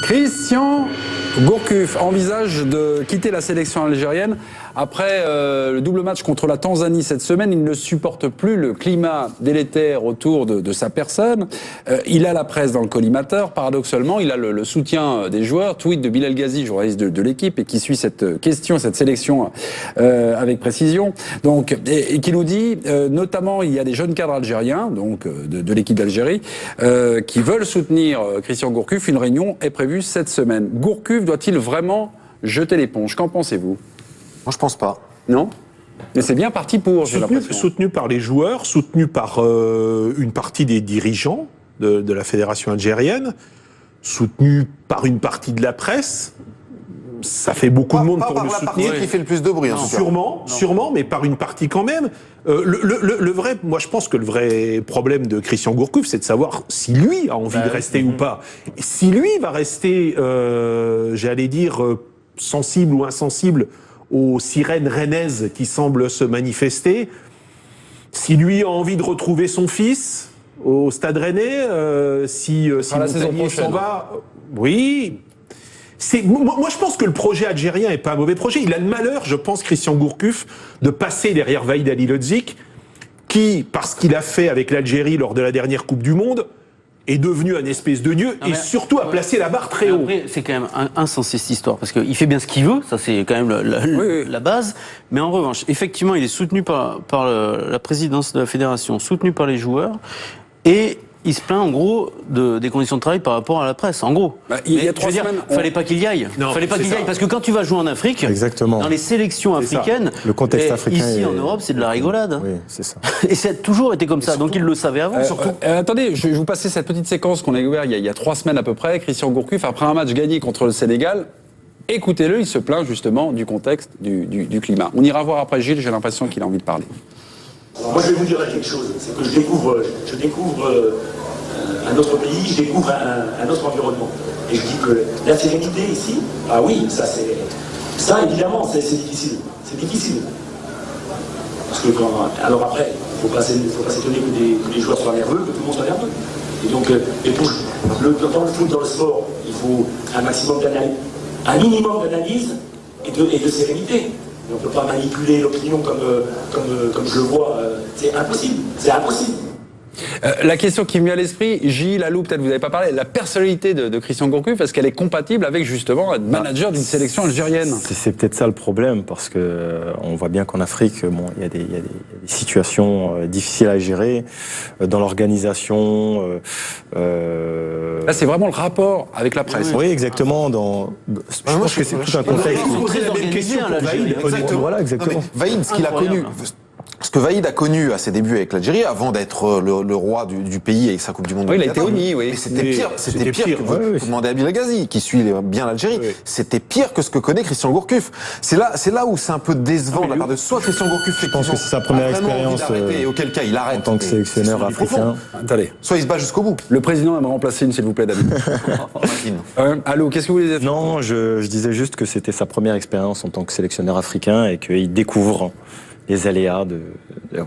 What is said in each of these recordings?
Christian Gourcuff envisage de quitter la sélection algérienne après le double match contre la Tanzanie cette semaine. Il ne supporte plus le climat délétère autour de sa personne. Il a la presse dans le collimateur. Paradoxalement, il a le soutien des joueurs. Tweet de Bilal Ghazi, journaliste de l'équipe, et qui suit cette question, cette sélection avec précision. Donc, et qui nous dit, notamment, il y a des jeunes cadres algériens, donc de l'équipe d'Algérie, qui veulent soutenir Christian Gourcuff. Une réunion est prévue cette semaine. Gourcuff doit-il vraiment jeter l'éponge? Qu'en pensez-vous? Moi, je pense pas. Non? Mais c'est bien parti pour, j'ai l'impression. Soutenu par les joueurs, soutenu par une partie des dirigeants de la fédération algérienne, soutenu par une partie de la presse. Ça fait beaucoup de monde pour le soutenir. Pas par la partie qui fait le plus de bruit, en tout cas. Sûrement, mais par une partie quand même. Moi, je pense que le vrai problème de Christian Gourcuff, c'est de savoir si lui a envie de rester ou pas. Et si lui va rester, j'allais dire, sensible ou insensible aux sirènes rennaises qui semblent se manifester, si lui a envie de retrouver son fils au Stade Rennais, si Montagnier s'en va, oui. Moi, je pense que le projet algérien est pas un mauvais projet. Il a le malheur, je pense, Christian Gourcuff, de passer derrière Vahid Halilhodžić, qui, parce qu'il a fait avec l'Algérie lors de la dernière Coupe du Monde, est devenu un espèce de dieu et surtout a placé la barre très haut. C'est quand même insensé cette histoire, parce qu'il fait bien ce qu'il veut, ça c'est quand même la base, mais en revanche, effectivement, il est soutenu par la présidence de la fédération, soutenu par les joueurs, et il se plaint en gros des conditions de travail par rapport à la presse, en gros. Il y a 3 semaines, fallait pas qu'il y aille. Fallait pas qu'il y aille, parce que quand tu vas jouer en Afrique, dans les sélections africaines, le contexte africain ici en Europe, c'est de la rigolade. Oui, c'est ça. Et ça a toujours été comme ça, donc il le savait avant, surtout. Attendez, je vais vous passer cette petite séquence qu'on a ouverte il y a 3 semaines à peu près. Christian Gourcuff, après un match gagné contre le Sénégal, écoutez-le, il se plaint justement du contexte, du climat. On ira voir après Gilles, j'ai l'impression qu'il a envie de parler. Alors moi je vais vous dire quelque chose, c'est que je découvre un autre pays, je découvre un autre environnement. Et je dis que la sérénité ici, ah oui, ça évidemment c'est difficile. C'est difficile. Parce que alors après, il ne faut pas s'étonner que les joueurs soient nerveux, que tout le monde soit nerveux. Et donc, dans le foot, dans le sport, il faut un maximum d'analyse, un minimum d'analyse et de sérénité. Et on ne peut pas manipuler l'opinion comme je le vois. C'est impossible. C'est impossible. La question qui me vient à l'esprit, Gilles, Alou, peut-être vous n'avez pas parlé, la personnalité de Christian Gourcuff, est-ce qu'elle est compatible avec justement être manager d'une sélection algérienne? C'est peut-être ça le problème, parce que on voit bien qu'en Afrique, bon, il y a des situations difficiles à gérer dans l'organisation. Là, c'est vraiment le rapport avec la presse. Oui, exactement. Je pense que c'est tout un contexte. C'est la même question pour Vahid. Voilà, exactement. Vahid, ce qu'il a connu. Ce que Vahid a connu à ses débuts avec l'Algérie, avant d'être le roi du pays avec sa Coupe du Monde. Oui, il a été honni, oui. C'était pire que vous demandez à Bilal Ghazi, qui suit bien l'Algérie. Oui. C'était pire que ce que connaît Christian Gourcuff. C'est là où c'est un peu décevant de la part de soit Christian Gourcuff. Je pense que c'est sa première expérience et auquel cas il arrête en tant que sélectionneur africain. Attendez. Soit il se bat jusqu'au bout. Le président va me remplacer une, s'il vous plaît, David. Allô, qu'est-ce que vous voulez dire? Non, je disais juste que c'était sa première expérience en tant que sélectionneur africain et qu'il découvre les aléas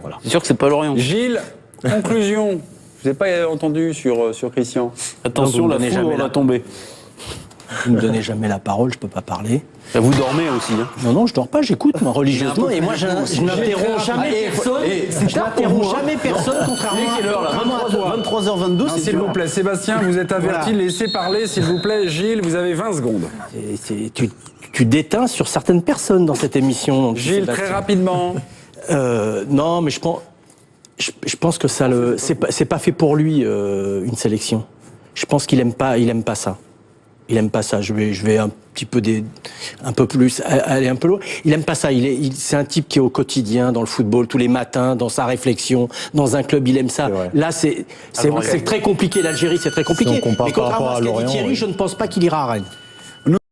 voilà. C'est sûr que c'est pas l'Orient. Gilles, conclusion. Je n'ai pas entendu sur Christian. Attention, la foudre va tomber. Vous ne me donnez jamais la parole, je ne peux pas parler. Vous dormez aussi, hein? Non, je dors pas, j'écoute, moi, religieusement. Et moi, je n'interromps jamais personne. Je n'interromps jamais personne, contrairement à l'heure, là. 23h22, c'est s'il vous plaît, Sébastien, vous êtes averti, laissez parler, s'il vous plaît. Gilles, vous avez 20 secondes. Tu déteins sur certaines personnes dans cette émission. Donc, Gilles, très rapidement. Non, mais je pense que ça c'est pas fait pour lui, une sélection. Je pense qu'il aime pas ça. Il aime pas ça. Je vais un petit peu un peu plus aller un peu loin. Il aime pas ça. C'est un type qui est au quotidien dans le football tous les matins, dans sa réflexion, dans un club. Il aime ça. Là, c'est très compliqué. L'Algérie, c'est très compliqué. Si on compare mais contrairement à ce qu'a dit Thierry, je ne pense pas qu'il ira à Rennes.